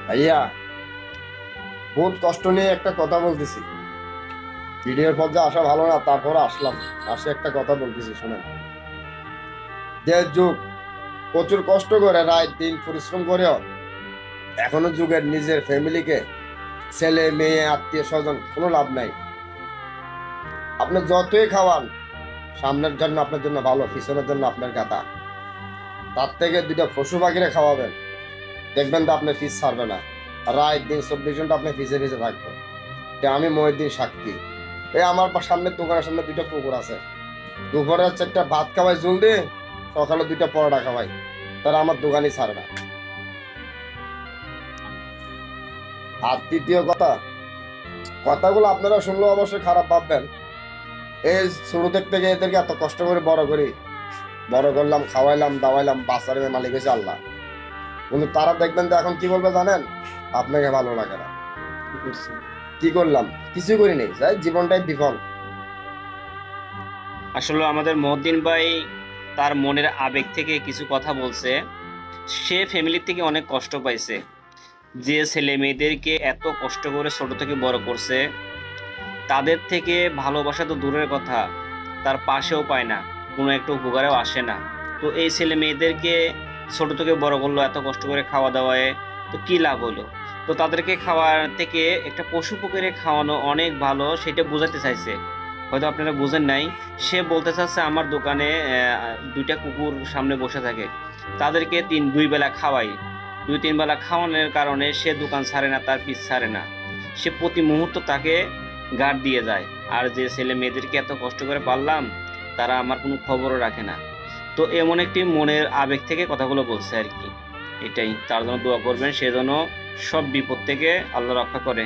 ভাইয়া, বহুত কষ্ট নিয়ে একটা কথা বলতেছি। ভিডিওর পর্যায়ে আসা ভালো না, তারপর আসলাম। আসে একটা কথা বলতেছি, শোনেন। যে যুগ প্রচুর কষ্ট করে রাত দিন পরিশ্রম করেও এখনো যুগের নিজের ফ্যামিলিকে, ছেলে মেয়ে আত্মীয় স্বজন কোনো লাভ নাই। আপনি যতই খাওয়ান, সামনের জন্য আপনার জন্য ভালো, পিছনের জন্য আপনার গাদা। তার থেকে দুইটা পশু পাখিরে খাওয়াবেন, দেখবেন তো আপনার ফিস ছাড়বে না। রাত দিন 24 ঘন্টা আপনি ফিসে ফিসে থাকবেন। এটা আমি মহিউদ্দিন সাক্ষী। এই আমার সামনের দোকানের সামনে দুইটা পুকুর আছে। দুপুরে হচ্ছে একটা ভাত খাওয়াই জল দিয়ে, সকালে দুইটা পরোটা খাওয়াই, তারা আমার দোকানই ছাড়ে না। আর তৃতীয় কথা, কথাগুলো আপনারা শুনলেও অবশ্যই খারাপ ভাববেন। এই ছোট থেকে এদেরকে এত কষ্ট করে বড় করি, বড় করলাম, খাওয়াইলাম, দাওয়াইলাম, বাচ্চার মালিক হয়েছে আল্লাহ। কিন্তু তারা দেখবেন তো এখন কি বলবে জানেন? আপনাকে ভালো লাগে না। কি করছে? কি করলাম? কিছু করিনি, যাই জীবনটাই বিফল। আসলে আমাদের মহদ্দিন ভাই তার মনের আবেগ থেকে কিছু কথা বলছে। সে ফ্যামিলি থেকে অনেক কষ্ট পাইছে, যে ছেলে মেয়েদেরকে এত কষ্ট করে ছোট থেকে বড় করছে, তাদের থেকে ভালোবাসা তো দূরের কথা, তার পাশেও পায় না, কোনো একটা উপকারেও আসে না। তো এই ছেলে মেয়েদেরকে ছোট থেকে বড় করলো এত কষ্ট করে খাওয়া দাওয়ায়, তো কি লাভ হলো? তো তাদেরকে খাওয়ার থেকে একটা পশু পক্ষীরে খাওয়ানো অনেক ভালো, সেটা বোঝাতে চাইছে। হয়তো আপনারা বুঝেন নাই। সে বলতে চাচ্ছে আমার দোকানে দুইটা কুকুর সামনে বসে থাকে, তাদেরকে দুই বেলা খাওয়াই। দুই তিন বেলা খাওয়ানোর কারণে সে দোকান ছাড়ে না, তার পিছ ছাড়ে না। সে প্রতি মুহূর্ত তাকে গার্ড দিয়ে যায়। আর যে ছেলে মেয়েদেরকে এত কষ্ট করে পাললাম, তারা আমার কোনো খবরও রাখে না। তো এমন একটি মনের আবেগ থেকে কথাগুলো বলছে আর কি। এটাই, তার জন্য দোয়া করবেন, সে যেন সব বিপদ থেকে আল্লাহ রক্ষা করে।